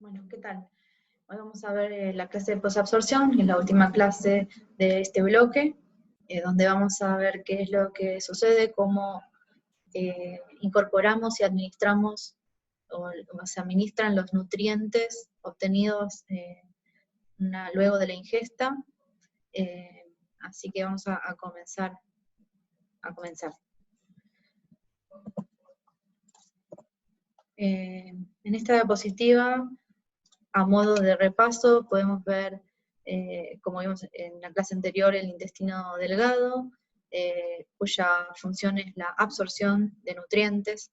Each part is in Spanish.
Bueno, ¿qué tal? Hoy vamos a ver la clase de posabsorción, que es la última clase de este bloque, donde vamos a ver qué es lo que sucede, cómo incorporamos y administramos o se administran los nutrientes obtenidos luego de la ingesta. Así que vamos a comenzar. En esta diapositiva, a modo de repaso, podemos ver, como vimos en la clase anterior, el intestino delgado, cuya función es la absorción de nutrientes.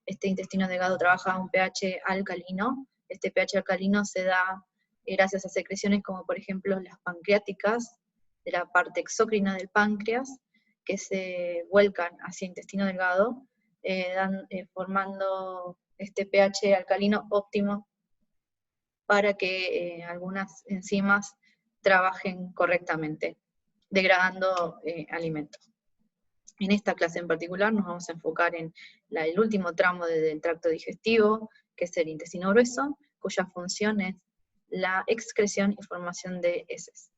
Este intestino delgado trabaja a un pH alcalino. Este pH alcalino se da gracias a secreciones como por ejemplo las pancreáticas, de la parte exócrina del páncreas, que se vuelcan hacia el intestino delgado, formando este pH alcalino óptimo para que algunas enzimas trabajen correctamente, degradando alimentos. En esta clase en particular nos vamos a enfocar en el último tramo del tracto digestivo, que es el intestino grueso, cuya función es la excreción y formación de heces.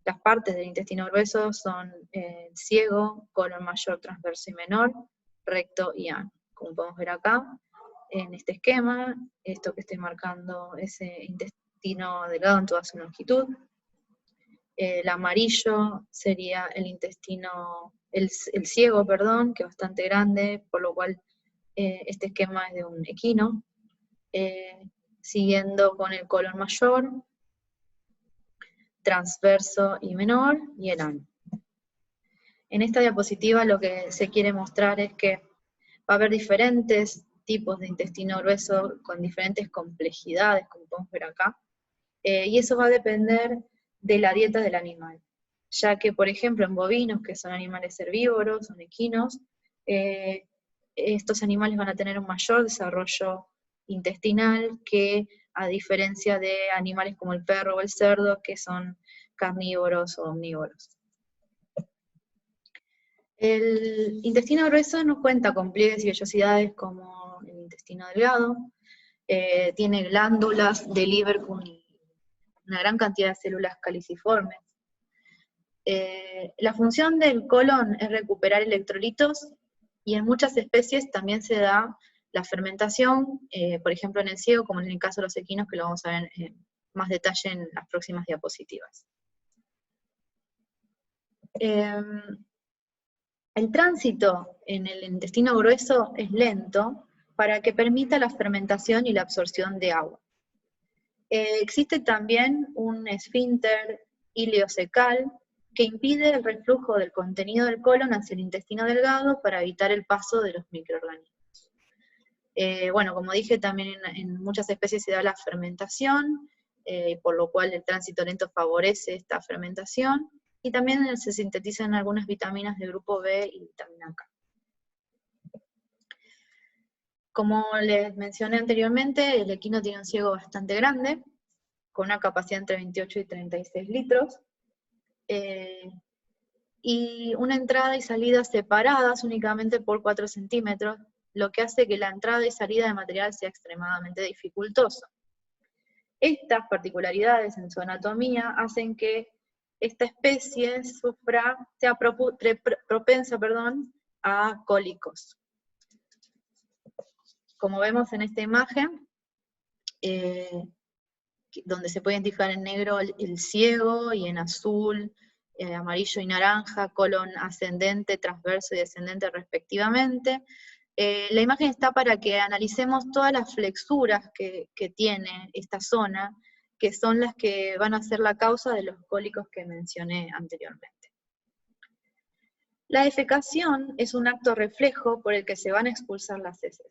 Las partes del intestino grueso son ciego, colon mayor, transverso y menor, recto y ano. Como podemos ver acá, en este esquema, esto que estoy marcando ese intestino delgado en toda su longitud. El amarillo sería el intestino, el ciego, perdón, que es bastante grande, por lo cual este esquema es de un equino. Siguiendo con el colon mayor, transverso y menor, y el ano. En esta diapositiva lo que se quiere mostrar es que va a haber diferentes tipos de intestino grueso con diferentes complejidades, como podemos ver acá, y eso va a depender de la dieta del animal, ya que, por ejemplo, en bovinos, que son animales herbívoros, son equinos, estos animales van a tener un mayor desarrollo intestinal que a diferencia de animales como el perro o el cerdo, que son carnívoros o omnívoros. El intestino grueso no cuenta con pliegues y vellosidades como el intestino delgado, tiene glándulas de Lieberkühn con una gran cantidad de células caliciformes. La función del colon es recuperar electrolitos, y en muchas especies también se da la fermentación, por ejemplo en el ciego, como en el caso de los equinos, que lo vamos a ver en más detalle en las próximas diapositivas. El tránsito en el intestino grueso es lento para que permita la fermentación y la absorción de agua. Existe también un esfínter ileocecal que impide el reflujo del contenido del colon hacia el intestino delgado para evitar el paso de los microorganismos. Bueno, como dije, también en muchas especies se da la fermentación, por lo cual el tránsito lento favorece esta fermentación, y también se sintetizan algunas vitaminas del grupo B y vitamina K. Como les mencioné anteriormente, el equino tiene un ciego bastante grande, con una capacidad entre 28 y 36 litros, y una entrada y salida separadas únicamente por 4 centímetros, lo que hace que la entrada y salida de material sea extremadamente dificultoso. Estas particularidades en su anatomía hacen que esta especie sea propensa a cólicos. Como vemos en esta imagen, donde se puede identificar en negro el ciego, y en azul, amarillo y naranja, colon ascendente, transverso y descendente respectivamente. La imagen está para que analicemos todas las flexuras que tiene esta zona, que son las que van a ser la causa de los cólicos que mencioné anteriormente. La defecación es un acto reflejo por el que se van a expulsar las heces.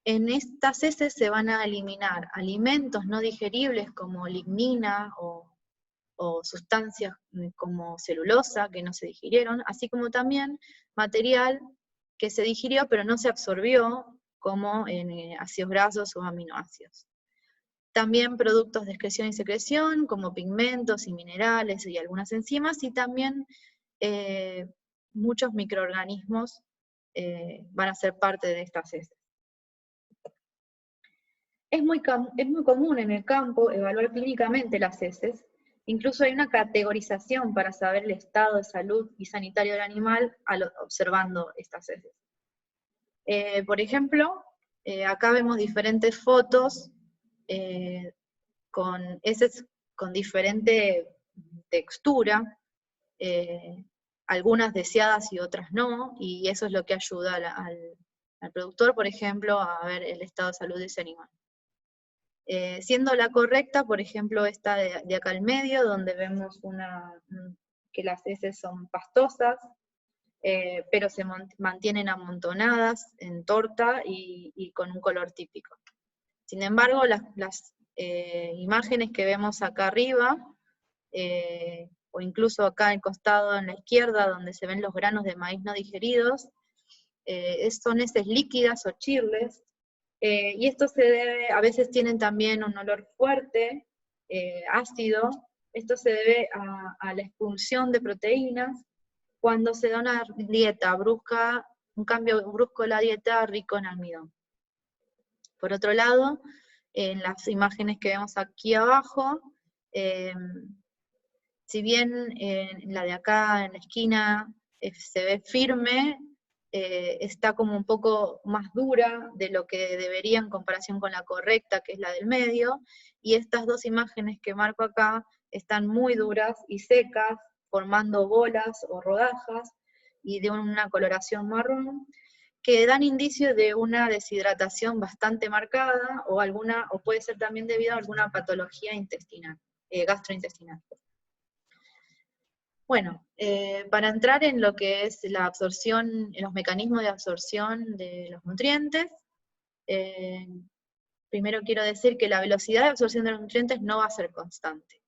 En estas heces se van a eliminar alimentos no digeribles como lignina o sustancias como celulosa que no se digirieron, así como también material que se digirió pero no se absorbió, como en ácidos grasos o aminoácidos. También productos de excreción y secreción, como pigmentos y minerales y algunas enzimas, y también muchos microorganismos van a ser parte de estas heces. Es muy común en el campo evaluar clínicamente las heces. Incluso hay una categorización para saber el estado de salud y sanitario del animal observando estas heces. Por ejemplo, acá vemos diferentes fotos con heces con diferente textura, algunas deseadas y otras no, y eso es lo que ayuda al productor, por ejemplo, a ver el estado de salud de ese animal. Siendo la correcta, por ejemplo, esta de acá al medio, donde vemos que las heces son pastosas, pero se mantienen amontonadas en torta y con un color típico. Sin embargo, las imágenes que vemos acá arriba, o incluso acá al costado en la izquierda, donde se ven los granos de maíz no digeridos, son heces líquidas o chirles, y esto se debe, a veces tienen también un olor fuerte, ácido. Esto se debe a la expulsión de proteínas cuando se da una dieta brusca, un cambio brusco de la dieta rico en almidón. Por otro lado, en las imágenes que vemos aquí abajo, si bien en la de acá en la esquina se ve firme, está como un poco más dura de lo que debería en comparación con la correcta, que es la del medio, y estas dos imágenes que marco acá están muy duras y secas, formando bolas o rodajas, y de una coloración marrón, que dan indicios de una deshidratación bastante marcada, o puede ser también debido a alguna patología intestinal, gastrointestinal. Bueno, para entrar en lo que es la absorción, en los mecanismos de absorción de los nutrientes, primero quiero decir que la velocidad de absorción de los nutrientes no va a ser constante.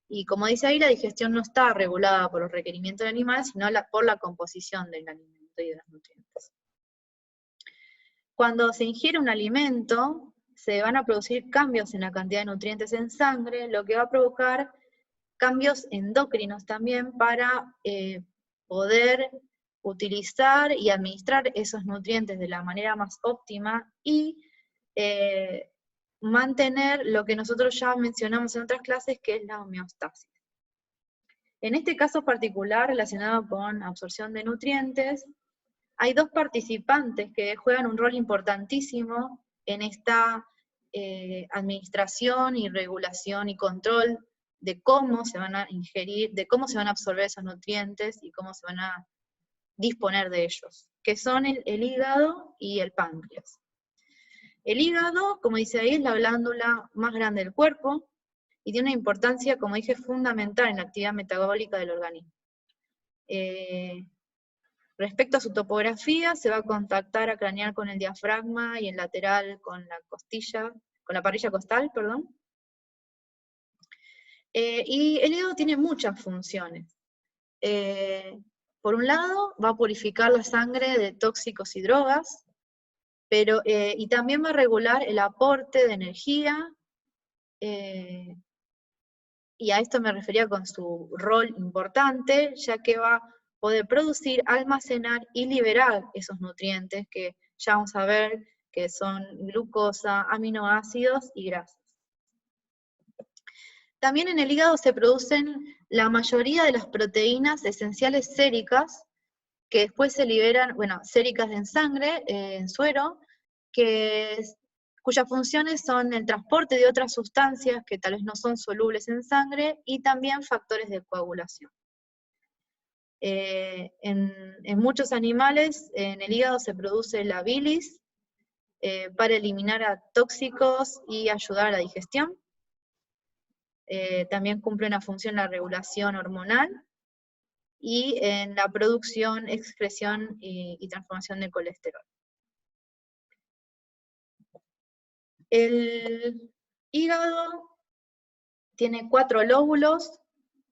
Y como dice ahí, la digestión no está regulada por los requerimientos del animal, sino por la composición del alimento y de los nutrientes. Cuando se ingiere un alimento, se van a producir cambios en la cantidad de nutrientes en sangre, lo que va a provocar cambios endocrinos también para poder utilizar y administrar esos nutrientes de la manera más óptima y mantener lo que nosotros ya mencionamos en otras clases, que es la homeostasis. En este caso particular, relacionado con absorción de nutrientes, hay dos participantes que juegan un rol importantísimo en esta administración y regulación y control de cómo se van a ingerir, de cómo se van a absorber esos nutrientes y cómo se van a disponer de ellos, que son el hígado y el páncreas. El hígado, como dice ahí, es la glándula más grande del cuerpo y tiene una importancia, como dije, fundamental en la actividad metabólica del organismo. Respecto a su topografía, se va a contactar craneal con el diafragma y el lateral con la costilla, con la parrilla costal, perdón. Y el hígado tiene muchas funciones. Por un lado, va a purificar la sangre de tóxicos y drogas, y también va a regular el aporte de energía, y a esto me refería con su rol importante, ya que va a poder producir, almacenar y liberar esos nutrientes que ya vamos a ver que son glucosa, aminoácidos y grasas. También en el hígado se producen la mayoría de las proteínas esenciales séricas, que después se liberan, bueno, séricas en sangre, en suero, cuyas funciones son el transporte de otras sustancias que tal vez no son solubles en sangre, y también factores de coagulación. En muchos animales, en el hígado se produce la bilis, para eliminar a tóxicos y ayudar a la digestión. También cumple una función en la regulación hormonal, y en la producción, excreción y transformación de colesterol. El hígado tiene 4 lóbulos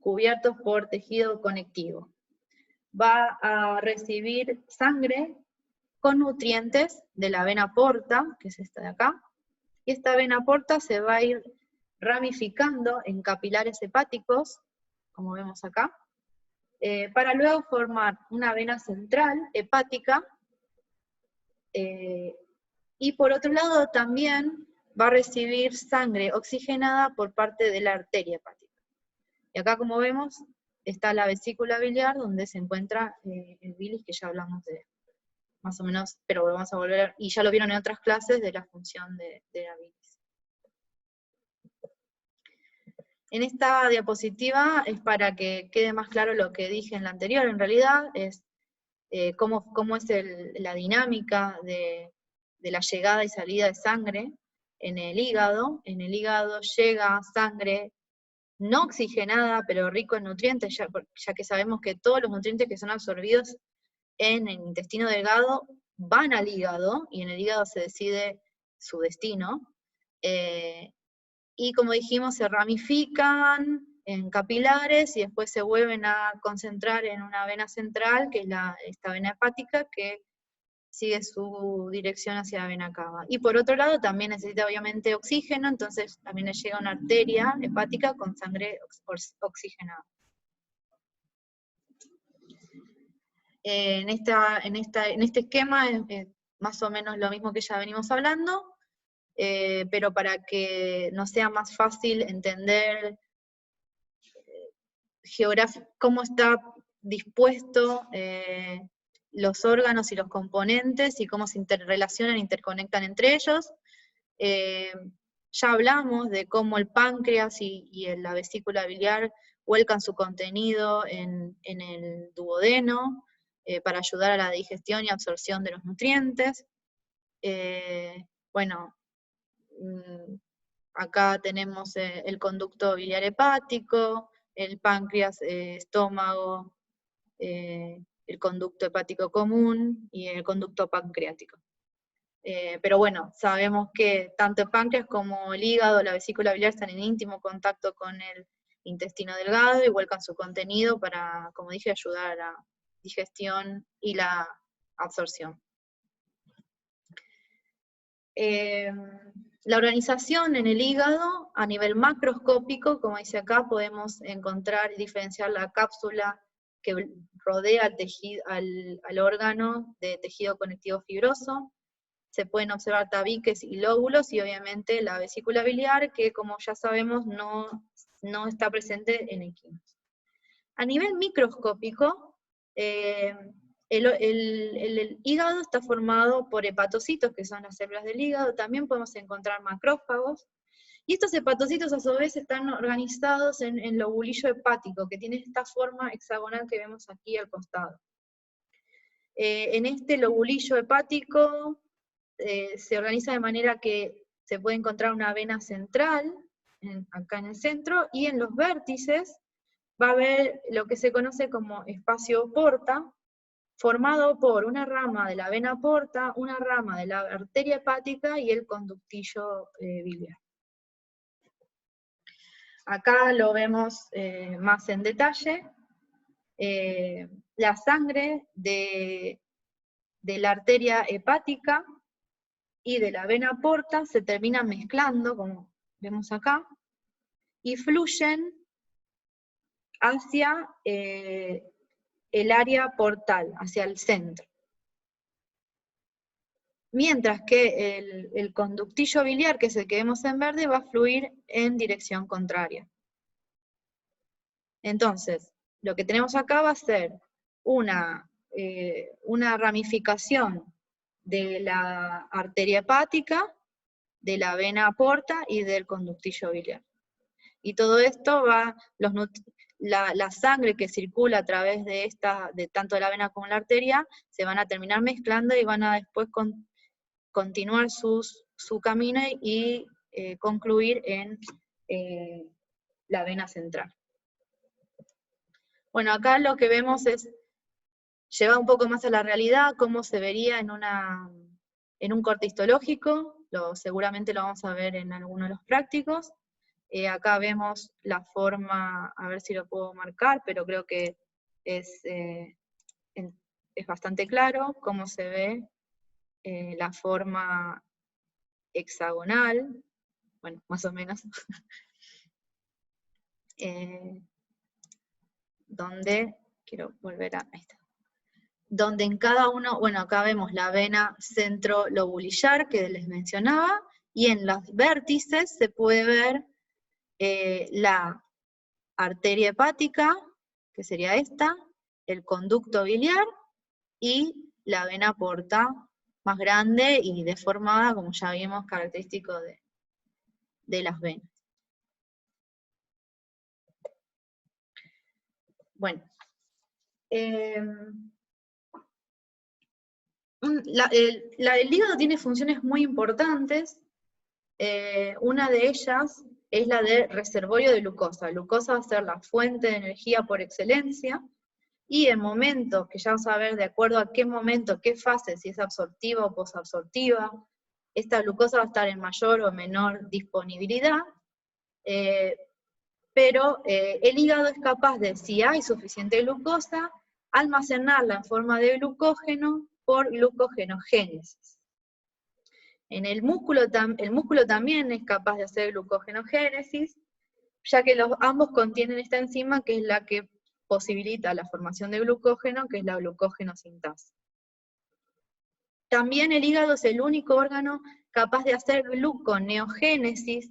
cubiertos por tejido conectivo. Va a recibir sangre con nutrientes de la vena porta, que es esta de acá, y esta vena porta se va a ir ramificando en capilares hepáticos, como vemos acá, para luego formar una vena central hepática, y por otro lado también va a recibir sangre oxigenada por parte de la arteria hepática. Y acá, como vemos, está la vesícula biliar, donde se encuentra el bilis, que ya hablamos de más o menos, pero vamos a volver, y ya lo vieron en otras clases, de la función de la bilis. En esta diapositiva es para que quede más claro lo que dije en la anterior. En realidad es cómo es la dinámica de la llegada y salida de sangre en el hígado. En el hígado llega sangre no oxigenada, pero rico en nutrientes, ya que sabemos que todos los nutrientes que son absorbidos en el intestino delgado van al hígado, y en el hígado se decide su destino. Y como dijimos, se ramifican en capilares y después se vuelven a concentrar en una vena central, que es esta vena hepática, que sigue su dirección hacia la vena cava. Y por otro lado también necesita obviamente oxígeno, entonces también le llega una arteria hepática con sangre oxigenada. En este esquema es más o menos lo mismo que ya venimos hablando, pero para que nos sea más fácil entender cómo está dispuesto los órganos y los componentes, y cómo se interrelacionan, interconectan entre ellos. Ya hablamos de cómo el páncreas y la vesícula biliar vuelcan su contenido en el duodeno, para ayudar a la digestión y absorción de los nutrientes. Bueno, acá tenemos el conducto biliar hepático, el páncreas, estómago, el conducto hepático común y el conducto pancreático. Pero bueno, sabemos que tanto el páncreas como el hígado, la vesícula biliar, están en íntimo contacto con el intestino delgado y vuelcan su contenido para, como dije, ayudar a la digestión y la absorción. La organización en el hígado, a nivel macroscópico, como dice acá, podemos encontrar y diferenciar la cápsula que rodea al órgano de tejido conectivo fibroso. Se pueden observar tabiques y lóbulos, y obviamente la vesícula biliar, que como ya sabemos no está presente en equinos. A nivel microscópico, el hígado está formado por hepatocitos, que son las células del hígado. También podemos encontrar macrófagos, y estos hepatocitos a su vez están organizados en lobulillo hepático, que tiene esta forma hexagonal que vemos aquí al costado. En este lobulillo hepático se organiza de manera que se puede encontrar una vena central, acá en el centro, y en los vértices va a haber lo que se conoce como espacio porta, formado por una rama de la vena porta, una rama de la arteria hepática y el conductillo biliar. Acá lo vemos más en detalle. La sangre de la arteria hepática y de la vena porta se terminan mezclando, como vemos acá, y fluyen hacia el área portal, hacia el centro. Mientras que el conductillo biliar, que es el que vemos en verde, va a fluir en dirección contraria. Entonces, lo que tenemos acá va a ser una ramificación de la arteria hepática, de la vena porta y del conductillo biliar. Y todo esto la sangre que circula a través de tanto de la vena como la arteria, se van a terminar mezclando y van a después continuar su camino y concluir en la vena central. Bueno, acá lo que vemos es llevar un poco más a la realidad cómo se vería en un corte histológico. Seguramente lo vamos a ver en alguno de los prácticos. Acá vemos la forma, a ver si lo puedo marcar, pero creo que es bastante claro cómo se ve la forma hexagonal, bueno, más o menos, donde, quiero volver ahí está, donde en cada uno, bueno, acá vemos la vena centrolobulillar que les mencionaba, y en los vértices se puede ver la arteria hepática, que sería esta, el conducto biliar, y la vena porta más grande y deformada, como ya vimos, característico de las venas. Bueno, el hígado tiene funciones muy importantes. Una de ellas es la de reservorio de glucosa. La glucosa va a ser la fuente de energía por excelencia, y en momentos, que ya vamos a ver de acuerdo a qué momento, qué fase, si es absortiva o posabsortiva, esta glucosa va a estar en mayor o menor disponibilidad, pero el hígado es capaz de, si hay suficiente glucosa, almacenarla en forma de glucógeno por glucogenogénesis. En el músculo también es capaz de hacer glucogenogénesis, ya que ambos contienen esta enzima que es la que posibilita la formación de glucógeno, que es la glucógeno-sintasa. También el hígado es el único órgano capaz de hacer gluconeogénesis,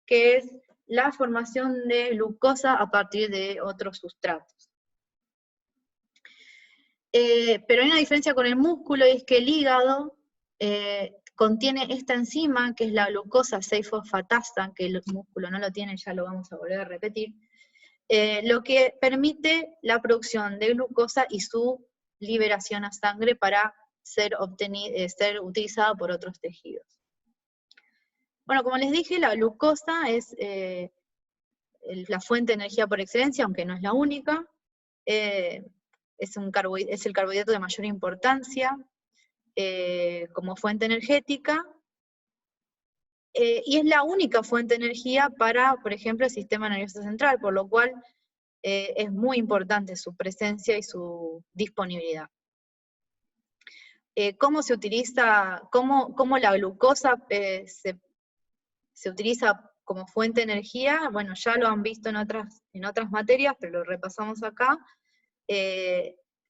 que es la formación de glucosa a partir de otros sustratos. Pero hay una diferencia con el músculo, y es que el hígado contiene esta enzima, que es la glucosa 6-fosfatasa, que el músculo no lo tiene, ya lo vamos a volver a repetir, lo que permite la producción de glucosa y su liberación a sangre para ser utilizada por otros tejidos. Bueno, como les dije, la glucosa es la fuente de energía por excelencia, aunque no es la única. Es el carbohidrato de mayor importancia como fuente energética, y es la única fuente de energía para, por ejemplo, el sistema nervioso central, por lo cual es muy importante su presencia y su disponibilidad. ¿Cómo se utiliza, cómo la glucosa se utiliza como fuente de energía? Bueno, ya lo han visto en otras materias, pero lo repasamos acá.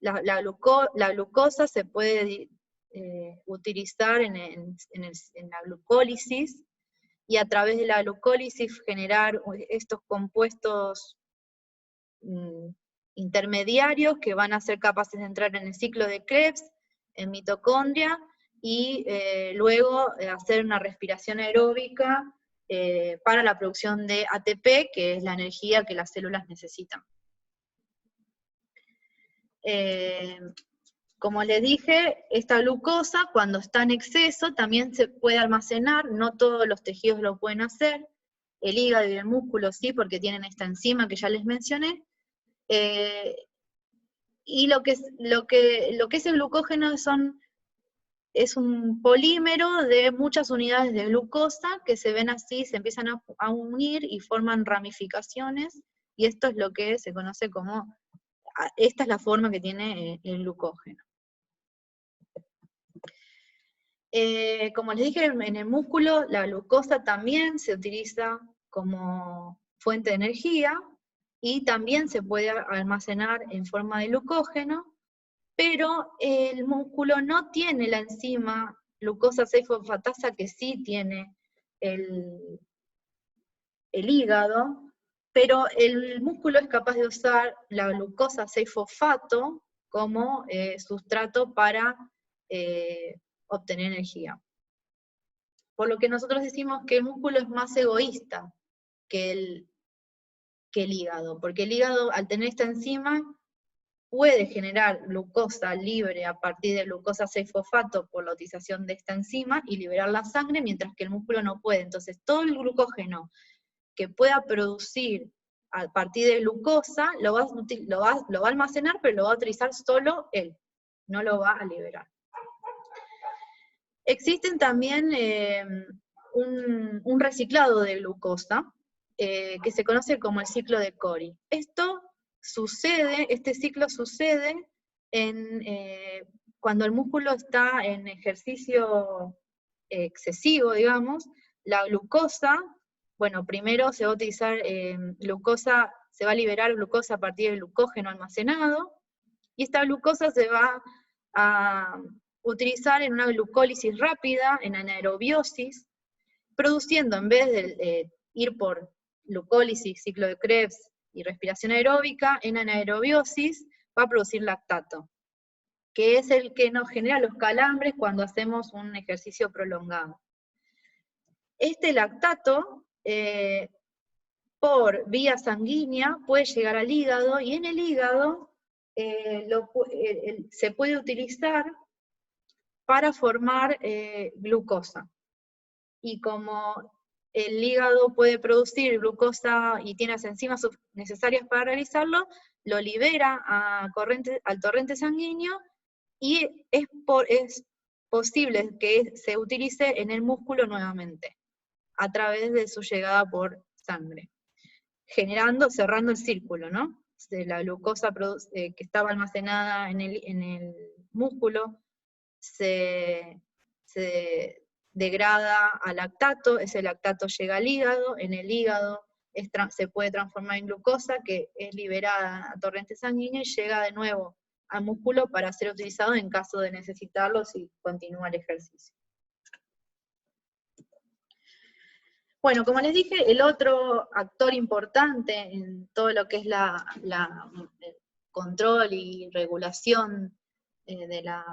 La glucosa se puede utilizar en la glucólisis, y a través de la glucólisis generar estos compuestos intermediarios que van a ser capaces de entrar en el ciclo de Krebs, en mitocondria, y luego hacer una respiración aeróbica para la producción de ATP, que es la energía que las células necesitan. Como les dije, esta glucosa, cuando está en exceso, también se puede almacenar, no todos los tejidos lo pueden hacer, el hígado y el músculo sí, porque tienen esta enzima que ya les mencioné, y lo que es el glucógeno es un polímero de muchas unidades de glucosa que se ven así, se empiezan a unir y forman ramificaciones, y esto es lo que se conoce como, esta es la forma que tiene el glucógeno. Como les dije, en el músculo la glucosa también se utiliza como fuente de energía, y también se puede almacenar en forma de glucógeno, pero el músculo no tiene la enzima glucosa 6-fosfatasa que sí tiene el hígado, pero el músculo es capaz de usar la glucosa 6-fosfato como sustrato para obtener energía. Por lo que nosotros decimos que el músculo es más egoísta que el hígado, porque el hígado, al tener esta enzima, puede generar glucosa libre a partir de glucosa 6-fosfato por la utilización de esta enzima y liberar la sangre, mientras que el músculo no puede. Entonces todo el glucógeno que pueda producir a partir de glucosa lo va a almacenar, pero lo va a utilizar solo él, no lo va a liberar. Existen también un reciclado de glucosa, que se conoce como el ciclo de Cori. Este ciclo sucede cuando el músculo está en ejercicio excesivo, digamos. La glucosa, bueno, primero se va a utilizar glucosa, se va a liberar glucosa a partir del glucógeno almacenado, y esta glucosa se va a utilizar en una glucólisis rápida, en anaerobiosis, produciendo, en vez de ir por glucólisis, ciclo de Krebs y respiración aeróbica, en anaerobiosis va a producir lactato, que es el que nos genera los calambres cuando hacemos un ejercicio prolongado. Este lactato, por vía sanguínea, puede llegar al hígado, y en el hígado se puede utilizar para formar glucosa. Y como el hígado puede producir glucosa y tiene las enzimas necesarias para realizarlo, lo libera al torrente sanguíneo, y es posible que se utilice en el músculo nuevamente, a través de su llegada por sangre, cerrando el círculo, ¿no? De la glucosa que estaba almacenada en el músculo se degrada a lactato, ese lactato llega al hígado, en el hígado se puede transformar en glucosa, que es liberada a torrente sanguíneo y llega de nuevo al músculo para ser utilizado en caso de necesitarlo si continúa el ejercicio. Bueno, como les dije, el otro actor importante en todo lo que es el control y regulación de la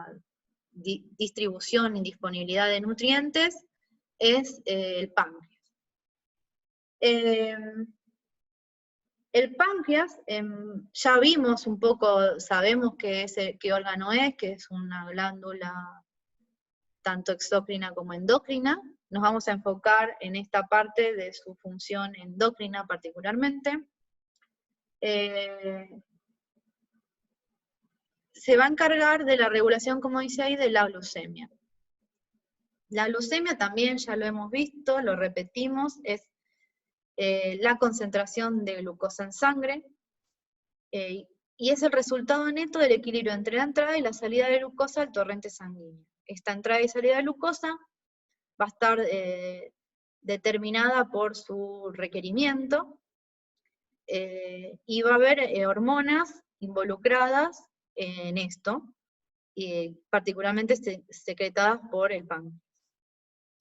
distribución y disponibilidad de nutrientes es el páncreas. El páncreas, ya vimos un poco, sabemos qué órgano es, que es una glándula tanto exócrina como endocrina. Nos vamos a enfocar en esta parte de su función endocrina particularmente. Se va a encargar de la regulación, como dice ahí, de la glucemia. La glucemia también ya lo hemos visto, lo repetimos, es la concentración de glucosa en sangre, y es el resultado neto del equilibrio entre la entrada y la salida de glucosa al torrente sanguíneo. Esta entrada y salida de glucosa va a estar determinada por su requerimiento, y va a haber hormonas involucradas en esto, particularmente secretadas por el páncreas.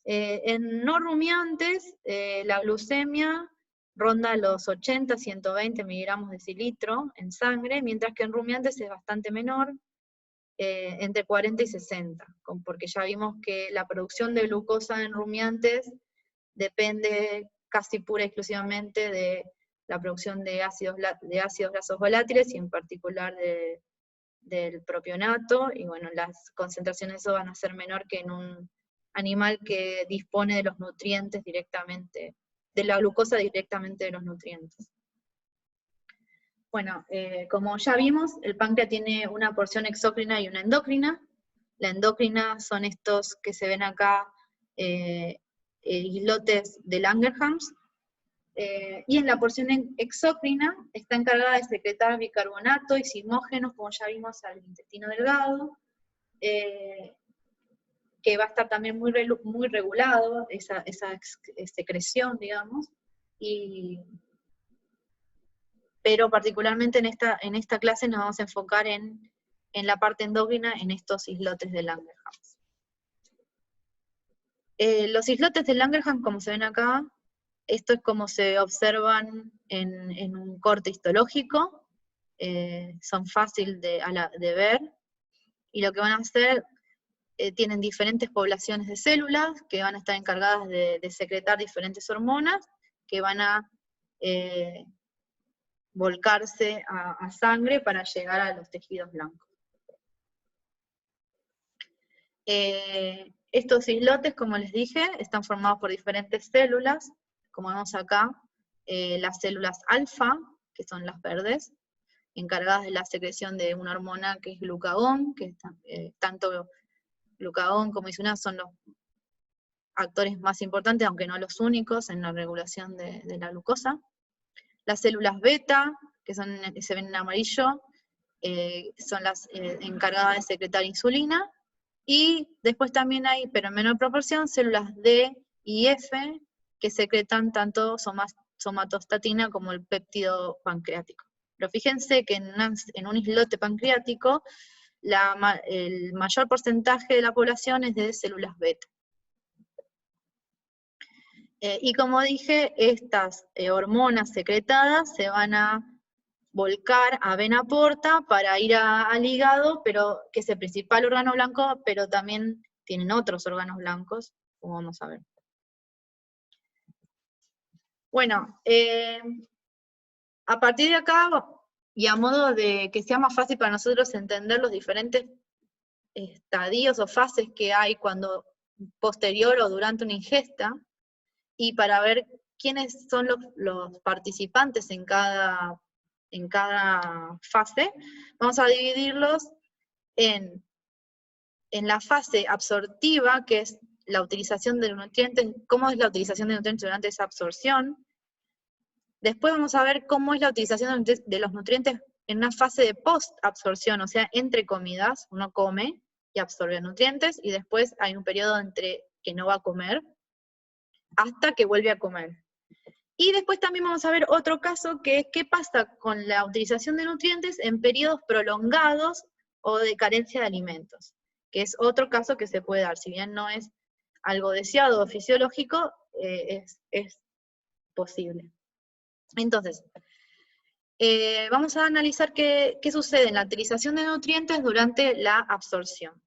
En no rumiantes, la glucemia ronda los 80-120 miligramos de cilitro en sangre, mientras que en rumiantes es bastante menor, entre 40 y 60, porque ya vimos que la producción de glucosa en rumiantes depende casi pura y exclusivamente de la producción de ácidos grasos volátiles, y en particular del propionato, y bueno, las concentraciones de eso van a ser menor que en un animal que dispone de los nutrientes directamente, de la glucosa directamente de los nutrientes. Bueno, como ya vimos, el páncreas tiene una porción exócrina y una endocrina. La endocrina son estos que se ven acá, islotes de Langerhans, y en la porción exócrina está encargada de secretar bicarbonato y zimógenos, como ya vimos, al intestino delgado, que va a estar también muy regulado, esa secreción, digamos, pero particularmente en esta clase nos vamos a enfocar en la parte endocrina, en estos islotes de Langerhans. Los islotes de Langerhans, como se ven acá, esto es como se observan en un corte histológico, son fáciles de ver, y lo que van a hacer, tienen diferentes poblaciones de células que van a estar encargadas de secretar diferentes hormonas, que van a volcarse a sangre para llegar a los tejidos blancos. Estos islotes, como les dije, están formados por diferentes células, como vemos acá, las células alfa, que son las verdes, encargadas de la secreción de una hormona que es glucagón, que tanto glucagón como isuna son los actores más importantes, aunque no los únicos, en la regulación de la glucosa. Las células beta, que se ven en amarillo, son las encargadas de secretar insulina, y después también hay, pero en menor proporción, células D y F, que secretan tanto somatostatina como el péptido pancreático. Pero fíjense que en un islote pancreático, el mayor porcentaje de la población es de células beta. Y como dije, estas hormonas secretadas se van a volcar a vena porta para ir al hígado, pero que es el principal órgano blanco, pero también tienen otros órganos blancos, como vamos a ver. Bueno, a partir de acá, y a modo de que sea más fácil para nosotros entender los diferentes estadios o fases que hay cuando posterior o durante una ingesta, y para ver quiénes son los participantes en cada fase, vamos a dividirlos en la fase absortiva, que es la utilización de nutrientes, cómo es la utilización de nutrientes durante esa absorción. Después vamos a ver cómo es la utilización de los nutrientes en una fase de post-absorción, o sea, entre comidas, uno come y absorbe nutrientes, y después hay un periodo entre que no va a comer, hasta que vuelve a comer. Y después también vamos a ver otro caso, que es qué pasa con la utilización de nutrientes en periodos prolongados o de carencia de alimentos, que es otro caso que se puede dar, si bien no es algo deseado o fisiológico, es posible. Entonces, vamos a analizar qué sucede en la utilización de nutrientes durante la absorción.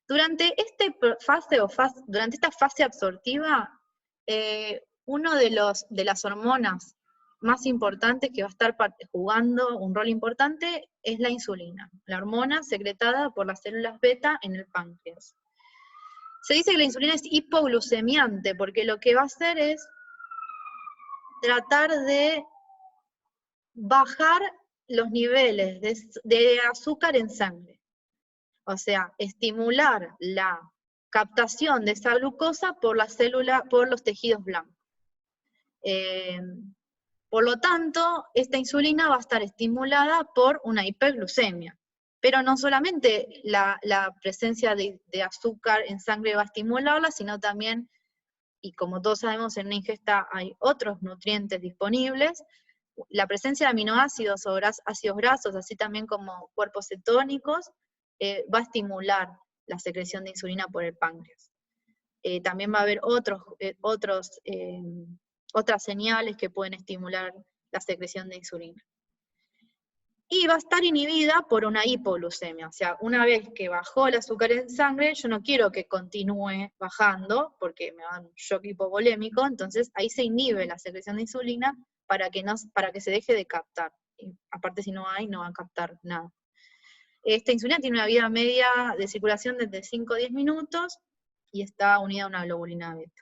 Durante esta fase absortiva, uno de las hormonas más importantes que va a estar jugando un rol importante es la insulina, la hormona secretada por las células beta en el páncreas. Se dice que la insulina es hipoglucemiante, porque lo que va a hacer es tratar de bajar los niveles de azúcar en sangre. O sea, estimular la captación de esa glucosa por la célula, por los tejidos blancos. Por lo tanto, esta insulina va a estar estimulada por una hiperglucemia. Pero no solamente la presencia de azúcar en sangre va a estimularla, sino también, y como todos sabemos, en una ingesta hay otros nutrientes disponibles, la presencia de aminoácidos o ácidos grasos, así también como cuerpos cetónicos, va a estimular la secreción de insulina por el páncreas. También va a haber otras señales que pueden estimular la secreción de insulina. Y va a estar inhibida por una hipoglucemia, o sea, una vez que bajó el azúcar en sangre, yo no quiero que continúe bajando, porque me va a dar un shock hipovolémico, entonces ahí se inhibe la secreción de insulina para que se deje de captar. Y aparte, si no hay, no va a captar nada. Esta insulina tiene una vida media de circulación desde 5 a 10 minutos, y está unida a una globulina beta.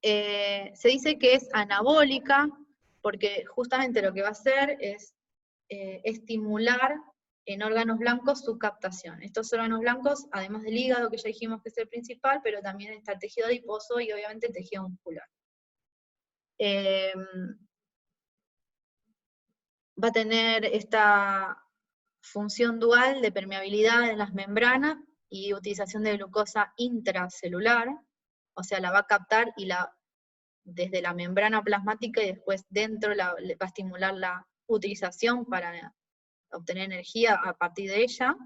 Se dice que es anabólica, porque justamente lo que va a hacer es estimular en órganos blancos su captación. Estos órganos blancos, además del hígado, que ya dijimos que es el principal, pero también está el tejido adiposo y obviamente el tejido muscular. Va a tener esta función dual de permeabilidad en las membranas y utilización de glucosa intracelular, o sea, la va a captar desde la membrana plasmática, y después dentro va a estimular la utilización para obtener energía a partir de ella.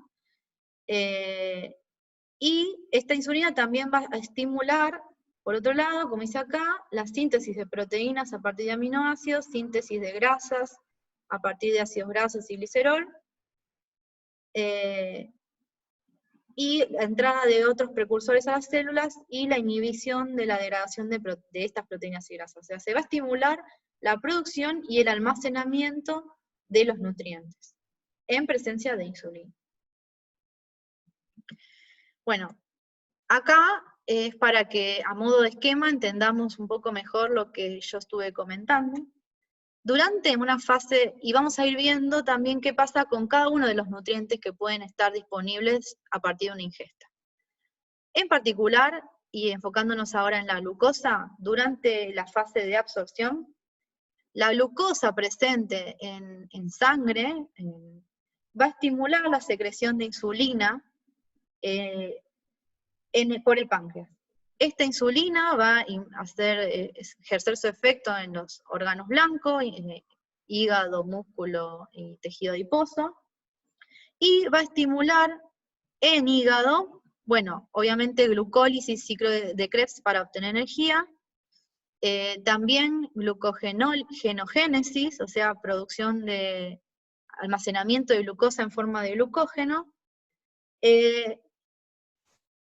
Y esta insulina también va a estimular, por otro lado, como dice acá, la síntesis de proteínas a partir de aminoácidos, síntesis de grasas a partir de ácidos grasos y glicerol, y la entrada de otros precursores a las células, y la inhibición de la degradación de estas proteínas y grasas. O sea, se va a estimular la producción y el almacenamiento de los nutrientes, en presencia de insulina. Bueno, acá es para que, a modo de esquema, entendamos un poco mejor lo que yo estuve comentando. Durante una fase, y vamos a ir viendo también qué pasa con cada uno de los nutrientes que pueden estar disponibles a partir de una ingesta. En particular, y enfocándonos ahora en la glucosa, durante la fase de absorción, la glucosa presente en sangre va a estimular la secreción de insulina por el páncreas. Esta insulina va a ejercer su efecto en los órganos blancos, hígado, músculo y tejido adiposo, y va a estimular en hígado Bueno, obviamente glucólisis, ciclo de Krebs para obtener energía, también glucogenogénesis, o sea, producción de almacenamiento de glucosa en forma de glucógeno,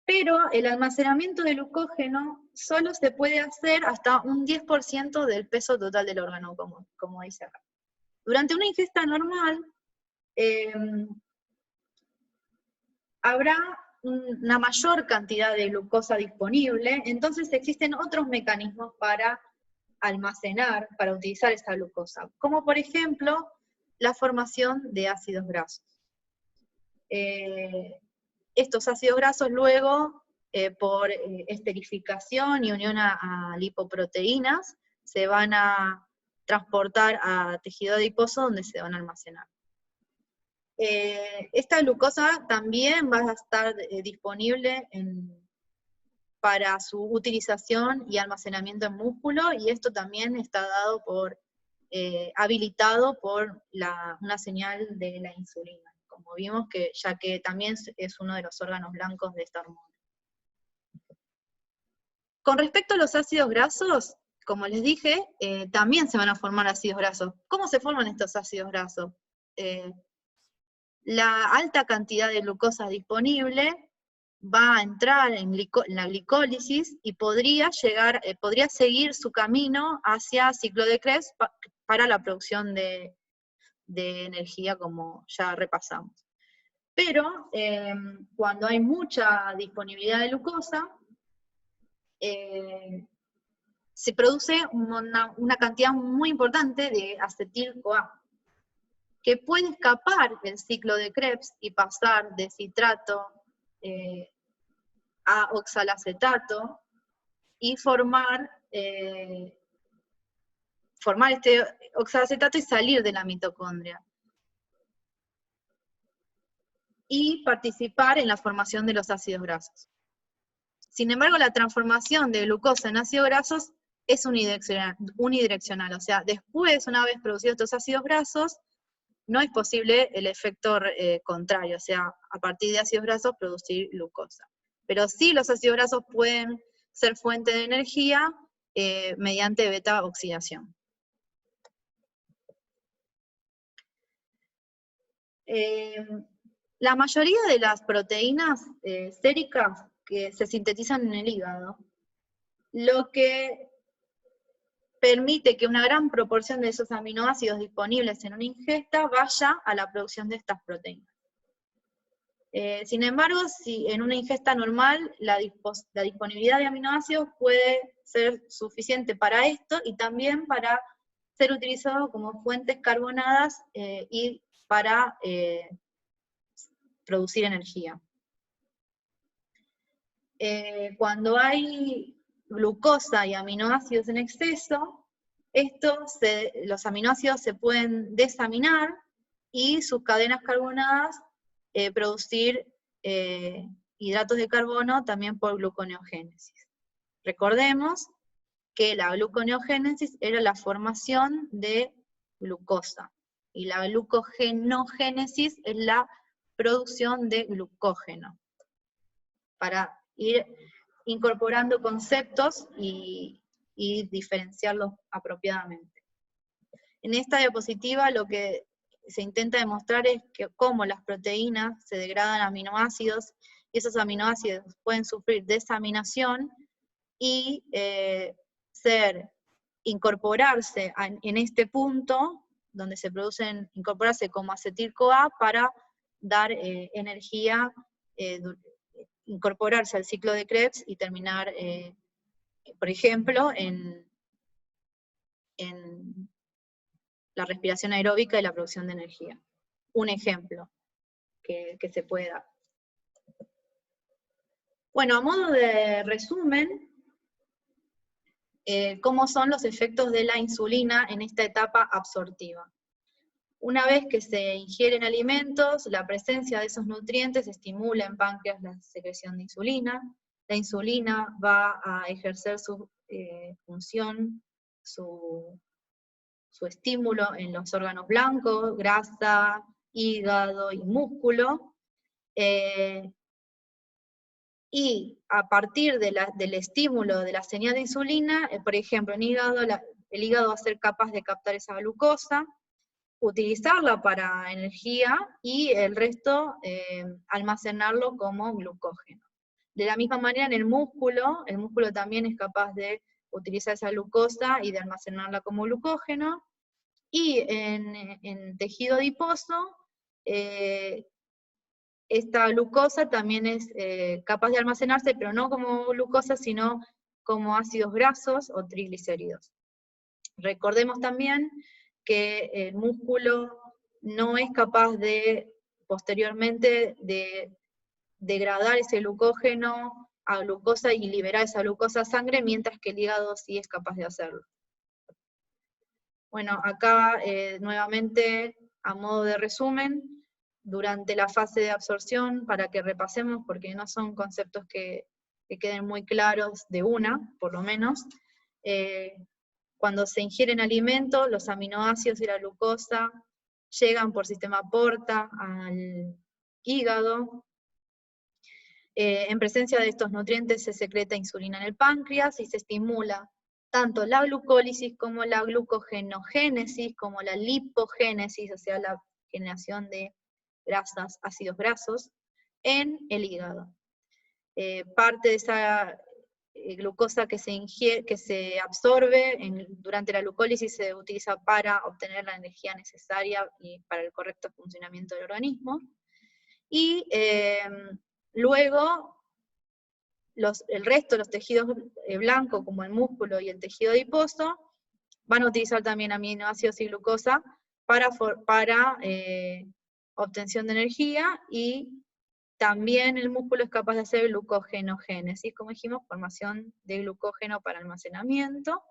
pero el almacenamiento de glucógeno solo se puede hacer hasta un 10% del peso total del órgano, como dice acá. Durante una ingesta normal, habrá una mayor cantidad de glucosa disponible, entonces existen otros mecanismos para almacenar, para utilizar esa glucosa, como por ejemplo la formación de ácidos grasos. Estos ácidos grasos luego, por esterificación y unión a lipoproteínas, se van a transportar a tejido adiposo donde se van a almacenar. Esta glucosa también va a estar disponible para su utilización y almacenamiento en músculo, y esto también está dado habilitado por una señal de la insulina, como vimos, ya que también es uno de los órganos blancos de esta hormona. Con respecto a los ácidos grasos, como les dije, también se van a formar ácidos grasos. ¿Cómo se forman estos ácidos grasos? La alta cantidad de glucosa disponible va a entrar en la glicólisis y podría seguir su camino hacia ciclo de Krebs para la producción de energía, como ya repasamos. Pero cuando hay mucha disponibilidad de glucosa, se produce una cantidad muy importante de acetil-CoA, que puede escapar del ciclo de Krebs y pasar de citrato a oxalacetato y formar este oxalacetato y salir de la mitocondria. Y participar en la formación de los ácidos grasos. Sin embargo, la transformación de glucosa en ácidos grasos es unidireccional, o sea, después, una vez producidos estos ácidos grasos, no es posible el efecto contrario, o sea, a partir de ácidos grasos producir glucosa. Pero sí los ácidos grasos pueden ser fuente de energía mediante beta oxidación. La mayoría de las proteínas séricas que se sintetizan en el hígado, lo que permite que una gran proporción de esos aminoácidos disponibles en una ingesta vaya a la producción de estas proteínas. Sin embargo, si en una ingesta normal la disponibilidad de aminoácidos puede ser suficiente para esto y también para ser utilizado como fuentes carbonadas y para producir energía. Cuando hay glucosa y aminoácidos en exceso, los aminoácidos se pueden desaminar y sus cadenas carbonadas producir hidratos de carbono también por gluconeogénesis. Recordemos que la gluconeogénesis era la formación de glucosa, y la glucogenogénesis es la producción de glucógeno, para ir incorporando conceptos y diferenciarlos apropiadamente. En esta diapositiva lo que se intenta demostrar es cómo las proteínas se degradan a aminoácidos, y esos aminoácidos pueden sufrir desaminación y incorporarse en este punto, donde se incorporarse como acetil-CoA para dar energía, incorporarse al ciclo de Krebs y terminar, por ejemplo, en la respiración aeróbica y la producción de energía. Un ejemplo que se puede dar. Bueno, a modo de resumen, ¿cómo son los efectos de la insulina en esta etapa absortiva? Una vez que se ingieren alimentos, la presencia de esos nutrientes estimula en páncreas la secreción de insulina. La insulina va a ejercer su función, su estímulo en los órganos blancos, grasa, hígado y músculo. y a partir del estímulo de la señal de insulina, por ejemplo, en hígado, el hígado va a ser capaz de captar esa glucosa, utilizarla para energía y el resto almacenarlo como glucógeno. De la misma manera en el músculo también es capaz de utilizar esa glucosa y de almacenarla como glucógeno, y en tejido adiposo, esta glucosa también es capaz de almacenarse, pero no como glucosa, sino como ácidos grasos o triglicéridos. Recordemos también que el músculo no es capaz de, posteriormente, de degradar ese glucógeno a glucosa y liberar esa glucosa a sangre, mientras que el hígado sí es capaz de hacerlo. Bueno, acá nuevamente, a modo de resumen, durante la fase de absorción, para que repasemos, porque no son conceptos que queden muy claros de una, por lo menos, cuando se ingieren alimentos, los aminoácidos y la glucosa llegan por sistema porta al hígado. En presencia de estos nutrientes se secreta insulina en el páncreas y se estimula tanto la glucólisis como la glucogenogénesis, como la lipogénesis, o sea, la generación de grasas, ácidos grasos, en el hígado. Parte de esa glucosa que se absorbe durante la glucólisis se utiliza para obtener la energía necesaria y para el correcto funcionamiento del organismo. Y luego, el resto de los tejidos blancos, como el músculo y el tejido adiposo, van a utilizar también aminoácidos y glucosa para obtención de energía, y también el músculo es capaz de hacer glucogenogénesis, como dijimos, formación de glucógeno para almacenamiento,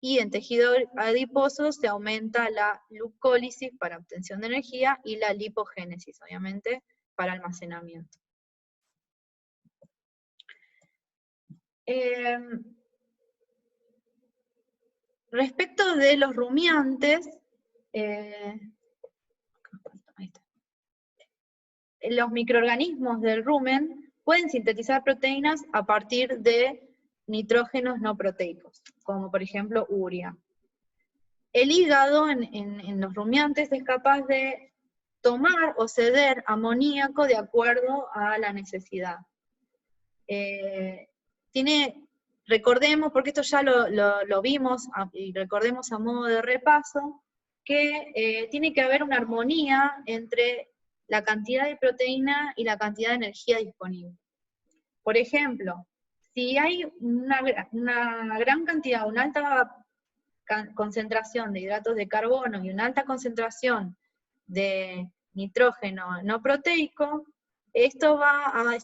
y en tejido adiposo se aumenta la glucólisis para obtención de energía y la lipogénesis, obviamente, para almacenamiento. Respecto de los rumiantes, los microorganismos del rumen pueden sintetizar proteínas a partir de nitrógenos no proteicos, como por ejemplo urea. El hígado en los rumiantes es capaz de tomar o ceder amoníaco de acuerdo a la necesidad. Recordemos, porque esto ya lo vimos, y recordemos a modo de repaso, que tiene que haber una armonía entre la cantidad de proteína y la cantidad de energía disponible. Por ejemplo, si hay una gran cantidad, una alta concentración de hidratos de carbono y una alta concentración de nitrógeno no proteico, esto va a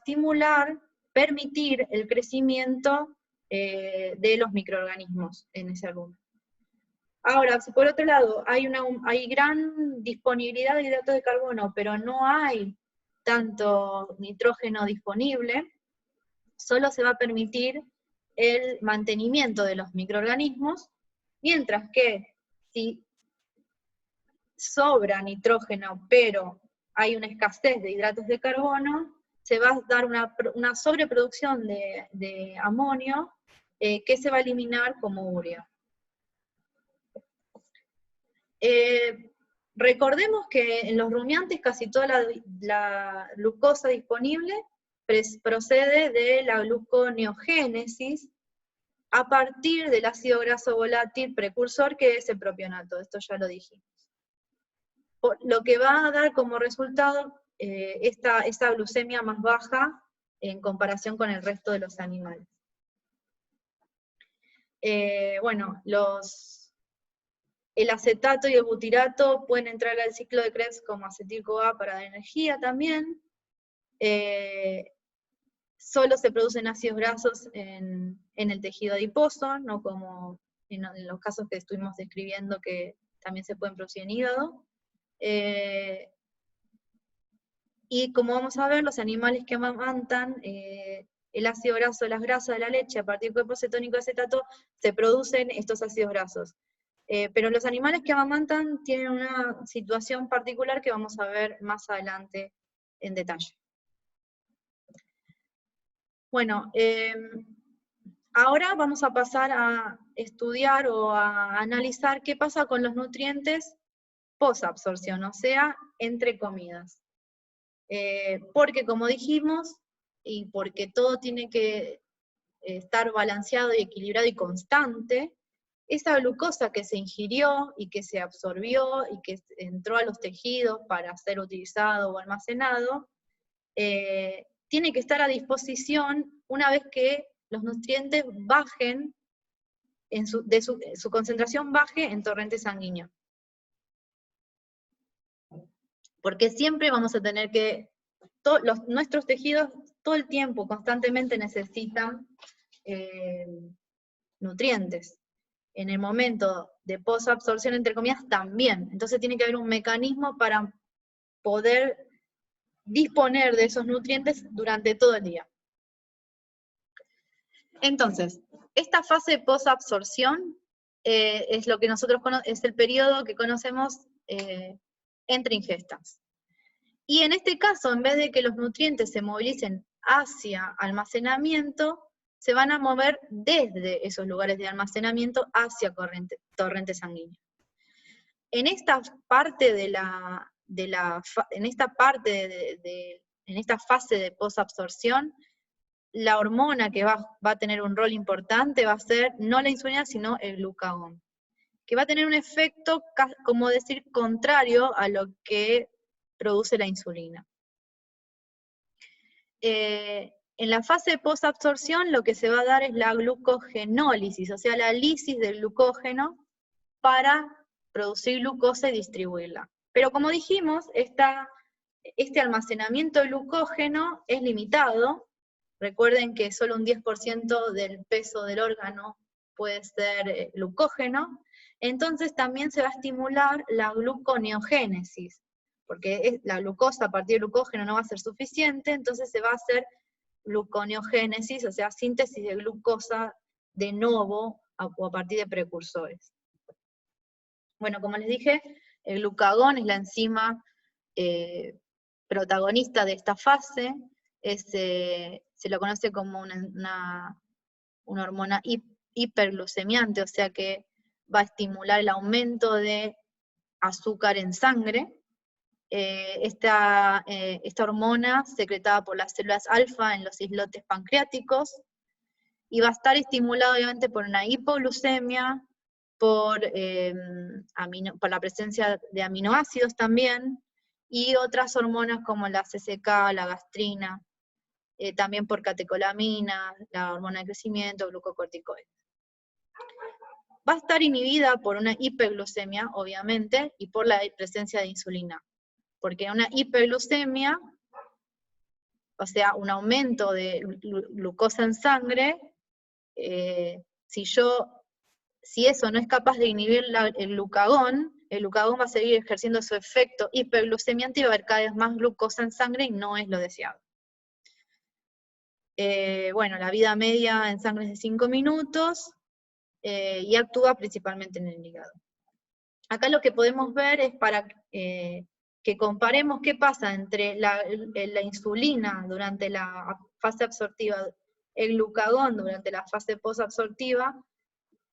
permitir el crecimiento de los microorganismos en ese rumen. Ahora, si por otro lado hay gran disponibilidad de hidratos de carbono, pero no hay tanto nitrógeno disponible, solo se va a permitir el mantenimiento de los microorganismos, mientras que si sobra nitrógeno, pero hay una escasez de hidratos de carbono, se va a dar una sobreproducción de amonio que se va a eliminar como urea. Recordemos que en los rumiantes casi toda la glucosa disponible procede de la gluconeogénesis a partir del ácido graso volátil precursor, que es el propionato. Esto ya lo dijimos. Lo que va a dar como resultado esta glucemia más baja en comparación con el resto de los animales. Bueno, el acetato y el butirato pueden entrar al ciclo de Krebs como acetil-CoA para dar energía también. Solo se producen ácidos grasos en el tejido adiposo, no como en los casos que estuvimos describiendo que también se pueden producir en hígado. Y como vamos a ver, los animales que amamantan, el ácido graso de las grasas de la leche, a partir del cuerpo cetónico de acetato, se producen estos ácidos grasos. Pero los animales que amamantan tienen una situación particular que vamos a ver más adelante en detalle. Bueno, ahora vamos a pasar a estudiar o a analizar qué pasa con los nutrientes posabsorción, o sea, entre comidas. Porque como dijimos, y porque todo tiene que estar balanceado y equilibrado y constante, esa glucosa que se ingirió y que se absorbió y que entró a los tejidos para ser utilizado o almacenado, tiene que estar a disposición una vez que los nutrientes bajen, su concentración baje en torrente sanguíneo. Porque siempre vamos a tener que, nuestros tejidos todo el tiempo, constantemente necesitan nutrientes. En el momento de posabsorción, entre comillas, también. Entonces tiene que haber un mecanismo para poder disponer de esos nutrientes durante todo el día. Entonces, esta fase de posabsorción es lo que nosotros es el periodo que conocemos entre ingestas. Y en este caso, en vez de que los nutrientes se movilicen hacia almacenamiento, se van a mover desde esos lugares de almacenamiento hacia torrente sanguíneo. En esta parte en esta fase de posabsorción, la hormona que va a tener un rol importante va a ser no la insulina, sino el glucagón, que va a tener un efecto, como decir, contrario a lo que produce la insulina. En la fase de posabsorción lo que se va a dar es la glucogenólisis, o sea, la lisis del glucógeno para producir glucosa y distribuirla. Pero como dijimos, este almacenamiento de glucógeno es limitado. Recuerden que solo un 10% del peso del órgano puede ser glucógeno, entonces también se va a estimular la gluconeogénesis, porque la glucosa a partir del glucógeno no va a ser suficiente, entonces se va a hacer gluconeogénesis, o sea, síntesis de glucosa de nuevo o a partir de precursores. Bueno, como les dije, el glucagón es la enzima protagonista de esta fase, se lo conoce como una hormona hiperglucemiante, o sea que va a estimular el aumento de azúcar en sangre. Esta hormona secretada por las células alfa en los islotes pancreáticos, y va a estar estimulada obviamente por una hipoglucemia, por la presencia de aminoácidos también, y otras hormonas como la CCK, la gastrina, también por catecolamina, la hormona de crecimiento, glucocorticoides. Va a estar inhibida por una hiperglucemia, obviamente, y por la presencia de insulina. Porque una hiperglucemia, o sea, un aumento de glucosa en sangre, si eso no es capaz de inhibir el glucagón va a seguir ejerciendo su efecto hiperglucemiante y va a haber cada vez más glucosa en sangre y no es lo deseado. Bueno, la vida media en sangre es de 5 minutos y actúa principalmente en el hígado. Acá lo que podemos ver es para que comparemos qué pasa entre la insulina durante la fase absortiva, el glucagón durante la fase posabsortiva,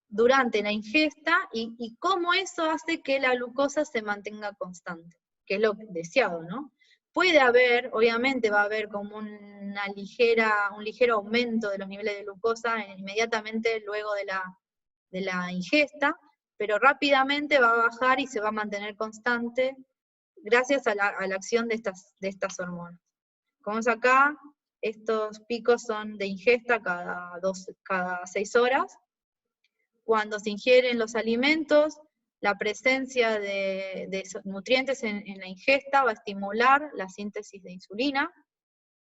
durante la ingesta, y cómo eso hace que la glucosa se mantenga constante, que es lo deseado, ¿no? Puede haber, obviamente va a haber como un ligero aumento de los niveles de glucosa inmediatamente luego de la ingesta, pero rápidamente va a bajar y se va a mantener constante gracias a la acción de estas hormonas. Como vemos acá, estos picos son de ingesta cada 6 horas. Cuando se ingieren los alimentos, la presencia de esos nutrientes en la ingesta va a estimular la síntesis de insulina,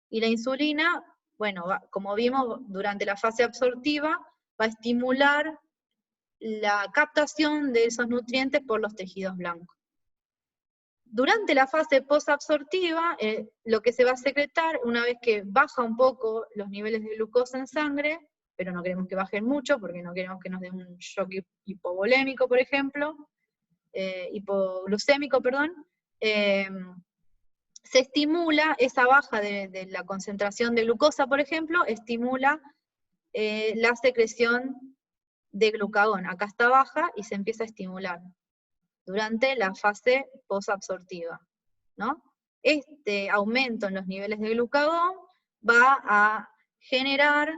y la insulina, bueno, como vimos durante la fase absortiva, va a estimular la captación de esos nutrientes por los tejidos blancos. Durante la fase posabsortiva, lo que se va a secretar, una vez que baja un poco los niveles de glucosa en sangre, pero no queremos que bajen mucho, porque no queremos que nos den un shock hipovolémico, por ejemplo, hipoglucémico, perdón, se estimula esa baja de la concentración de glucosa, por ejemplo, estimula la secreción de glucagón. Acá está baja y se empieza a estimular durante la fase posabsortiva, ¿no? Este aumento en los niveles de glucagón va a generar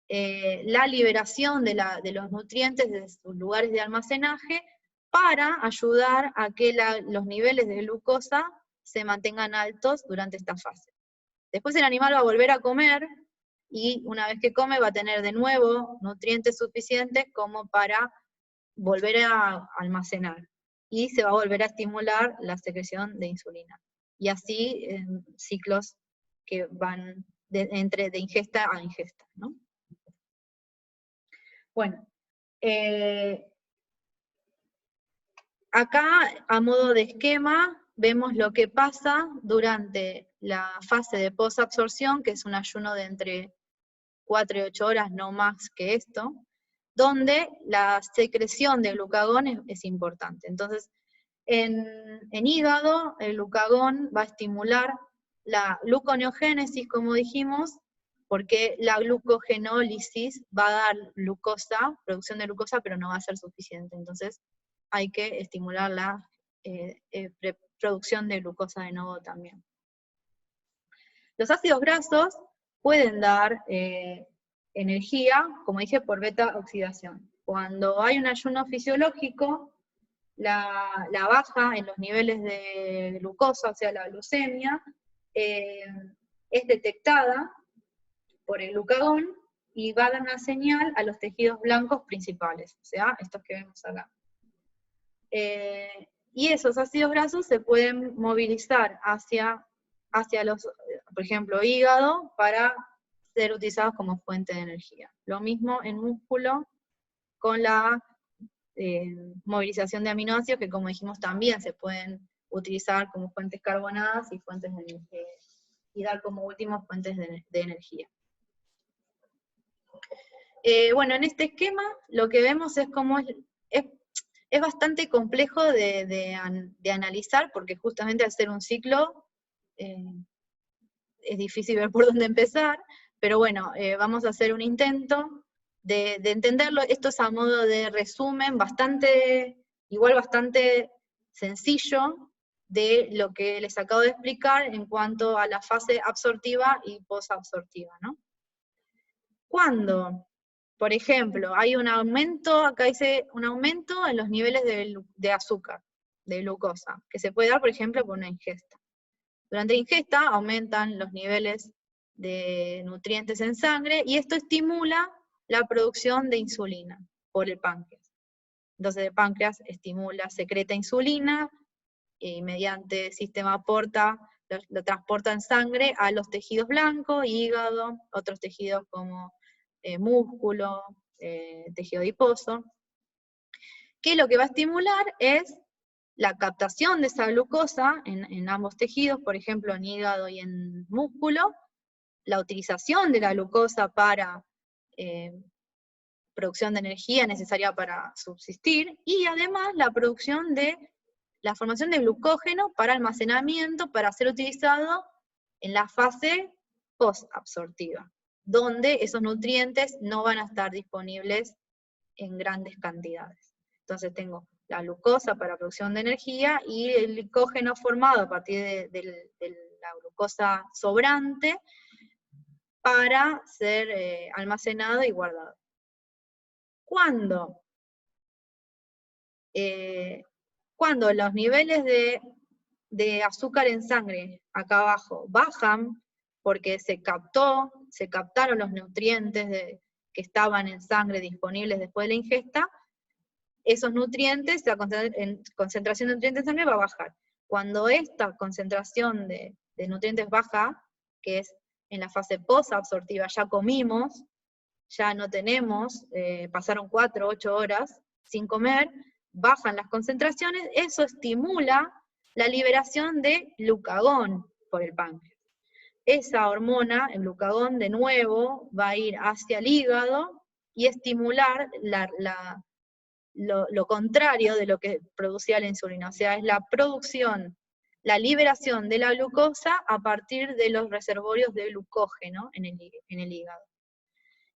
la liberación de los nutrientes de sus lugares de almacenaje para ayudar a que los niveles de glucosa se mantengan altos durante esta fase. Después el animal va a volver a comer, y una vez que come va a tener de nuevo nutrientes suficientes como para volver a almacenar, y se va a volver a estimular la secreción de insulina. Y así en ciclos que van de ingesta a ingesta, ¿no? Bueno, acá a modo de esquema vemos lo que pasa durante la fase de posabsorción, que es un ayuno de entre 4 y 8 horas, no más que esto, donde la secreción de glucagón es importante. Entonces, en hígado, el glucagón va a estimular la gluconeogénesis, como dijimos, porque la glucogenólisis va a dar glucosa, producción de glucosa, pero no va a ser suficiente. Entonces, hay que estimular la producción de glucosa de nuevo también. Los ácidos grasos pueden dar energía, como dije, por beta oxidación. Cuando hay un ayuno fisiológico, la baja en los niveles de glucosa, o sea, la glucemia, es detectada por el glucagón y va a dar una señal a los tejidos blancos principales, o sea, estos que vemos acá. Y esos ácidos grasos se pueden movilizar hacia los, por ejemplo, hígado, para ser utilizados como fuente de energía. Lo mismo en músculo con la movilización de aminoácidos, que como dijimos también se pueden utilizar como fuentes carbonadas y fuentes de energía, y dar como último fuentes de energía. Bueno, en este esquema lo que vemos es cómo es bastante complejo de analizar, porque justamente al ser un ciclo es difícil ver por dónde empezar, pero bueno, vamos a hacer un intento de entenderlo. Esto es a modo de resumen, bastante sencillo, de lo que les acabo de explicar en cuanto a la fase absortiva y posabsortiva, ¿no? Cuando, por ejemplo, hay un aumento, acá dice un aumento en los niveles de azúcar, de glucosa, que se puede dar, por ejemplo, por una ingesta. Durante la ingesta aumentan los niveles de nutrientes en sangre, y esto estimula la producción de insulina por el páncreas. Entonces el páncreas secreta insulina, y mediante sistema porta, lo transporta en sangre a los tejidos blancos, hígado, otros tejidos como músculo, tejido adiposo, que lo que va a estimular es la captación de esa glucosa en ambos tejidos, por ejemplo en hígado y en músculo, la utilización de la glucosa para producción de energía necesaria para subsistir, y además la formación de glucógeno para almacenamiento, para ser utilizado en la fase posabsortiva, donde esos nutrientes no van a estar disponibles en grandes cantidades. Entonces tengo la glucosa para producción de energía, y el glicógeno formado a partir de la glucosa sobrante para ser almacenado y guardado. Cuando los niveles de azúcar en sangre acá abajo bajan, porque se captaron los nutrientes que estaban en sangre disponibles después de la ingesta, esos nutrientes, la concentración de nutrientes en sangre va a bajar. Cuando esta concentración de nutrientes baja, que es en la fase posabsortiva, ya comimos, ya no tenemos, pasaron 4 o 8 horas sin comer, bajan las concentraciones, eso estimula la liberación de glucagón por el páncreas. Esa hormona, el glucagón, de nuevo va a ir hacia el hígado y estimular lo contrario de lo que producía la insulina, o sea, es la producción, la liberación de la glucosa a partir de los reservorios de glucógeno en el hígado.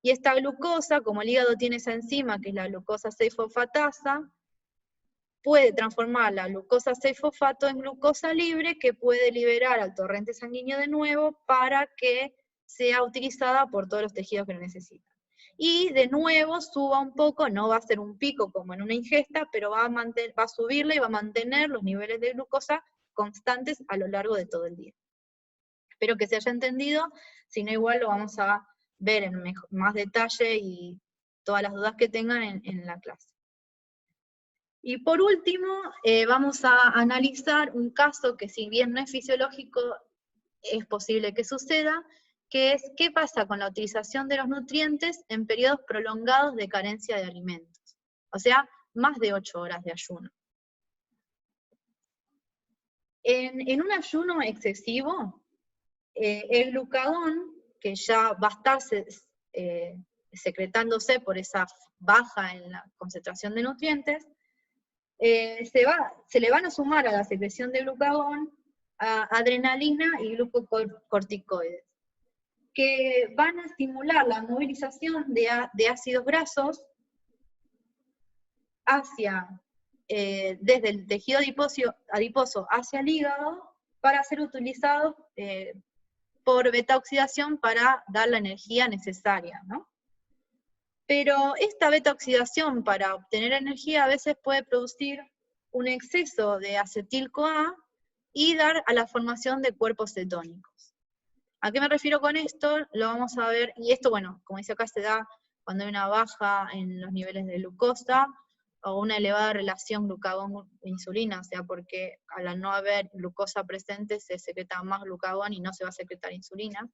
Y esta glucosa, como el hígado tiene esa enzima, que es la glucosa 6-fosfatasa, puede transformar la glucosa 6-fosfato en glucosa libre, que puede liberar al torrente sanguíneo de nuevo para que sea utilizada por todos los tejidos que lo necesitan. Y de nuevo suba un poco, no va a ser un pico como en una ingesta, pero va a subirle y va a mantener los niveles de glucosa constantes a lo largo de todo el día. Espero que se haya entendido, si no igual lo vamos a ver en más detalle y todas las dudas que tengan en la clase. Y por último, vamos a analizar un caso que si bien no es fisiológico, es posible que suceda, que es qué pasa con la utilización de los nutrientes en periodos prolongados de carencia de alimentos. O sea, más de 8 horas de ayuno. En un ayuno excesivo, el glucagón, que ya va a estar secretándose por esa baja en la concentración de nutrientes, se le van a sumar a la secreción de glucagón adrenalina y glucocorticoides, que van a estimular la movilización de ácidos grasos desde el tejido adiposo hacia el hígado, para ser utilizados por beta-oxidación para dar la energía necesaria, ¿no? Pero esta beta-oxidación para obtener energía a veces puede producir un exceso de acetil-CoA y dar a la formación de cuerpos cetónicos. ¿A qué me refiero con esto? Lo vamos a ver, y esto, bueno, como dice acá, se da cuando hay una baja en los niveles de glucosa, o una elevada relación glucagón-insulina, o sea, porque al no haber glucosa presente se secreta más glucagón y no se va a secretar insulina.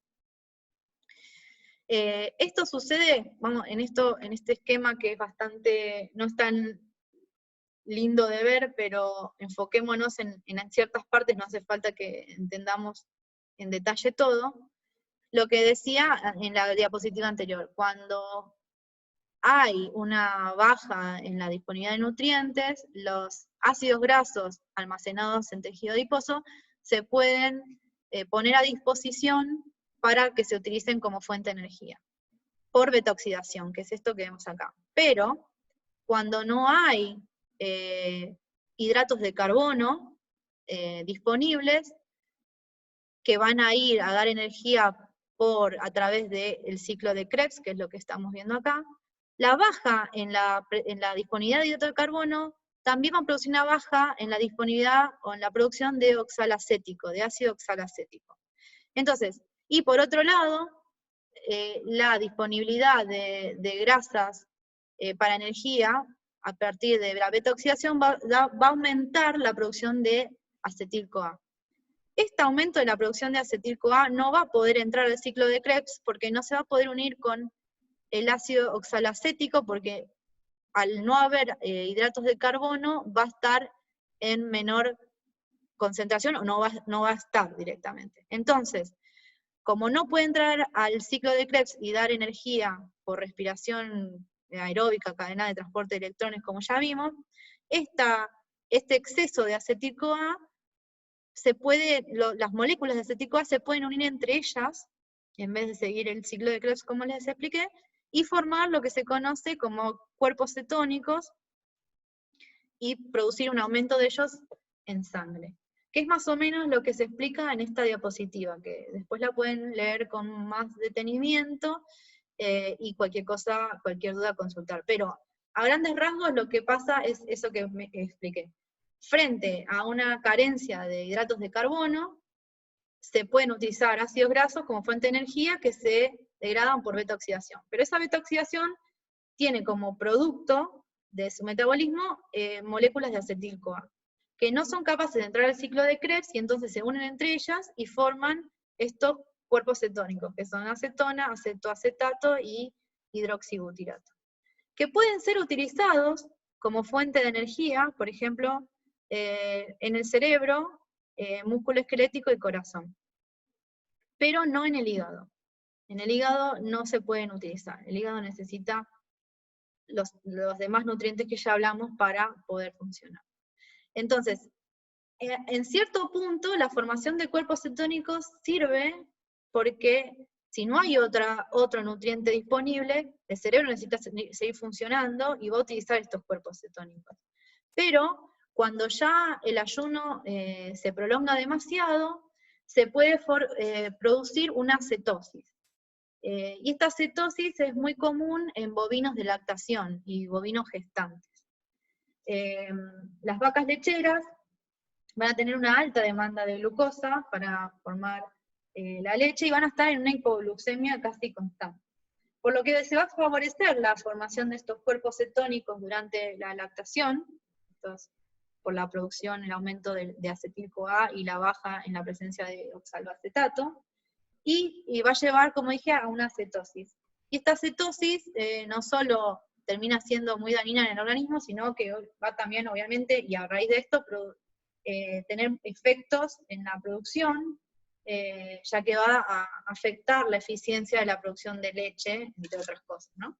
Esto sucede, vamos, en este esquema que es bastante, no es tan lindo de ver, pero enfoquémonos en ciertas partes, no hace falta que entendamos en detalle todo. Lo que decía en la diapositiva anterior, cuando hay una baja en la disponibilidad de nutrientes, los ácidos grasos almacenados en tejido adiposo se pueden poner a disposición para que se utilicen como fuente de energía, por beta-oxidación, que es esto que vemos acá. Pero, cuando no hay hidratos de carbono disponibles, que van a ir a dar energía a través del ciclo de Krebs, que es lo que estamos viendo acá, la baja en la disponibilidad de hidrato de carbono también va a producir una baja en la disponibilidad o en la producción de oxalacético, de ácido oxalacético. Entonces, y por otro lado, la disponibilidad de grasas para energía a partir de la beta-oxidación va a aumentar la producción de acetil-CoA. Este aumento de la producción de acetil-CoA no va a poder entrar al ciclo de Krebs porque no se va a poder unir con el ácido oxalacético, porque al no haber hidratos de carbono va a estar en menor concentración o no va a estar directamente. Entonces, como no puede entrar al ciclo de Krebs y dar energía por respiración aeróbica, cadena de transporte de electrones, como ya vimos, este exceso de acetil-CoA las moléculas de acetil-CoA se pueden unir entre ellas, en vez de seguir el ciclo de Krebs como les expliqué, y formar lo que se conoce como cuerpos cetónicos, y producir un aumento de ellos en sangre. Que es más o menos lo que se explica en esta diapositiva, que después la pueden leer con más detenimiento, y cualquier duda consultar. Pero a grandes rasgos lo que pasa es eso que me expliqué. Frente a una carencia de hidratos de carbono, se pueden utilizar ácidos grasos como fuente de energía que se degradan por beta-oxidación. Pero esa beta-oxidación tiene como producto de su metabolismo moléculas de acetil-CoA, que no son capaces de entrar al ciclo de Krebs, y entonces se unen entre ellas y forman estos cuerpos cetónicos, que son acetona, acetoacetato y hidroxibutirato, que pueden ser utilizados como fuente de energía, por ejemplo, en el cerebro, músculo esquelético y corazón, pero no en el hígado. En el hígado no se pueden utilizar, el hígado necesita los demás nutrientes que ya hablamos para poder funcionar. Entonces, en cierto punto la formación de cuerpos cetónicos sirve porque si no hay otro nutriente disponible, el cerebro necesita seguir funcionando y va a utilizar estos cuerpos cetónicos. Pero cuando ya el ayuno se prolonga demasiado, se puede producir una cetosis. Y esta cetosis es muy común en bovinos de lactación y bovinos gestantes. Las vacas lecheras van a tener una alta demanda de glucosa para formar la leche y van a estar en una hipoglucemia casi constante. Por lo que se va a favorecer la formación de estos cuerpos cetónicos durante la lactación, entonces, por la producción, el aumento de acetil-CoA y la baja en la presencia de oxaloacetato, y va a llevar, como dije, a una cetosis. Y esta cetosis no solo termina siendo muy dañina en el organismo, sino que va también, obviamente, y a raíz de esto, tener efectos en la producción, ya que va a afectar la eficiencia de la producción de leche, entre otras cosas, ¿no?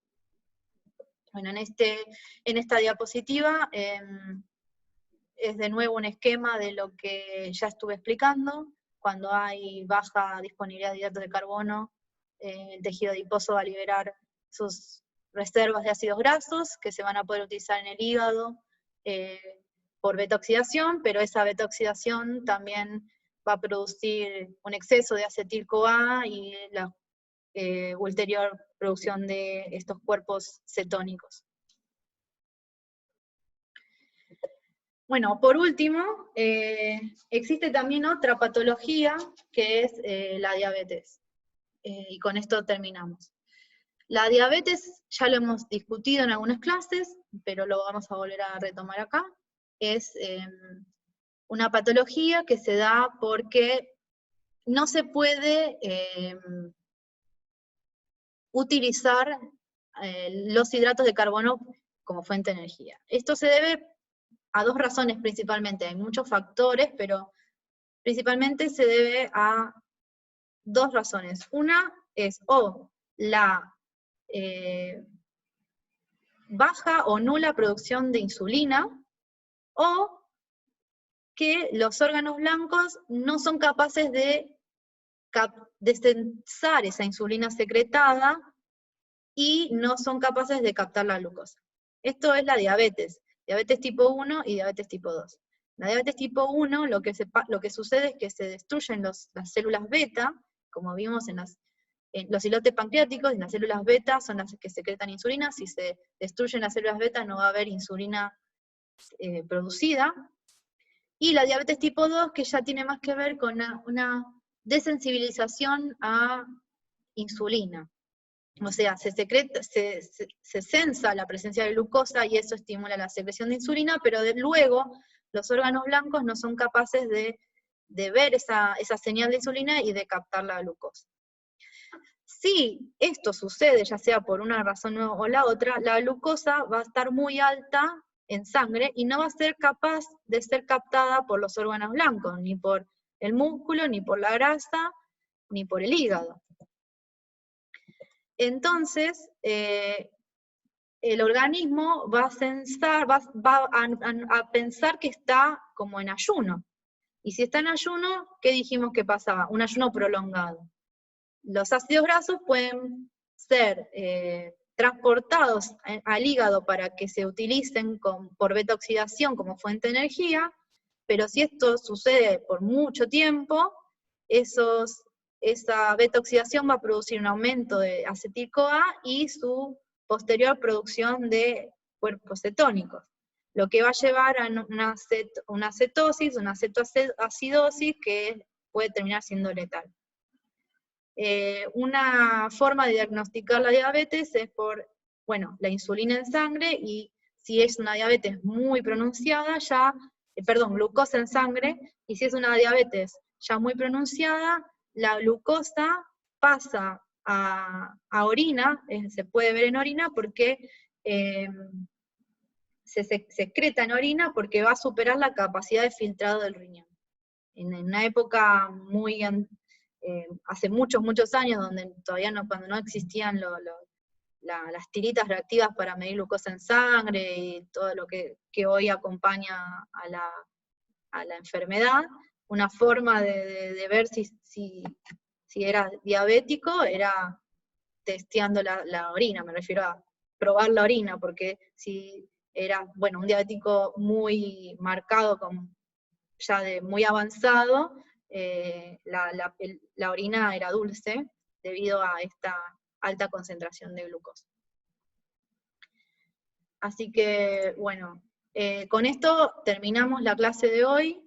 Bueno, en esta diapositiva es de nuevo un esquema de lo que ya estuve explicando. Cuando hay baja disponibilidad de hidratos de carbono, el tejido adiposo va a liberar sus reservas de ácidos grasos, que se van a poder utilizar en el hígado por beta-oxidación, pero esa beta-oxidación también va a producir un exceso de acetil-CoA y la ulterior producción de estos cuerpos cetónicos. Bueno, por último, existe también otra patología que es la diabetes. Y con esto terminamos. La diabetes ya lo hemos discutido en algunas clases, pero lo vamos a volver a retomar acá. Es una patología que se da porque no se puede utilizar los hidratos de carbono como fuente de energía. Esto se debe a dos razones principalmente, hay muchos factores, pero principalmente se debe a dos razones. Una es la baja o nula producción de insulina, o que los órganos blancos no son capaces de censar esa insulina secretada y no son capaces de captar la glucosa. Esto es la diabetes tipo 1 y diabetes tipo 2. La diabetes tipo 1 lo que sucede es que se destruyen las células beta, como vimos en los islotes pancreáticos, y las células beta son las que secretan insulina. Si se destruyen las células beta no va a haber insulina producida. Y la diabetes tipo 2, que ya tiene más que ver con una desensibilización a insulina. O sea, se censa la presencia de glucosa y eso estimula la secreción de insulina, pero luego los órganos blancos no son capaces de ver esa señal de insulina y de captar la glucosa. Si esto sucede, ya sea por una razón o la otra, la glucosa va a estar muy alta en sangre y no va a ser capaz de ser captada por los órganos blancos, ni por el músculo, ni por la grasa, ni por el hígado. Entonces, el organismo va a pensar que está como en ayuno. Y si está en ayuno, ¿qué dijimos que pasaba? Un ayuno prolongado. Los ácidos grasos pueden ser transportados al hígado para que se utilicen por beta-oxidación como fuente de energía, pero si esto sucede por mucho tiempo, esa beta-oxidación va a producir un aumento de acetil-CoA y su posterior producción de cuerpos cetónicos, lo que va a llevar a una cetosis, una cetoacidosis que puede terminar siendo letal. Una forma de diagnosticar la diabetes es por, la insulina en sangre, y si es una diabetes muy pronunciada, glucosa en sangre, y si es una diabetes ya muy pronunciada, la glucosa pasa a orina, se puede ver en orina porque se secreta en orina porque va a superar la capacidad de filtrado del riñón. En una época hace muchos años, donde todavía cuando no existían las tiritas reactivas para medir glucosa en sangre y todo lo que hoy acompaña a la enfermedad. Una forma de ver si era diabético era testeando la orina, me refiero a probar la orina, porque si era, bueno, un diabético muy marcado, ya de muy avanzado, la orina era dulce debido a esta alta concentración de glucosa. Así que, bueno, con esto terminamos la clase de hoy.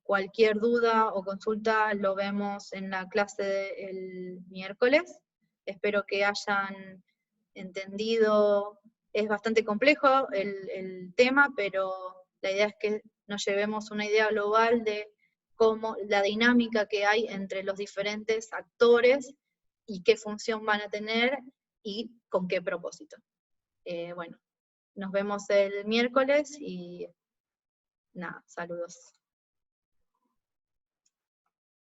Cualquier duda o consulta lo vemos en la clase del miércoles. Espero que hayan entendido. Es bastante complejo el tema, pero la idea es que nos llevemos una idea global de cómo la dinámica que hay entre los diferentes actores y qué función van a tener y con qué propósito. Bueno, nos vemos el miércoles y nada, saludos.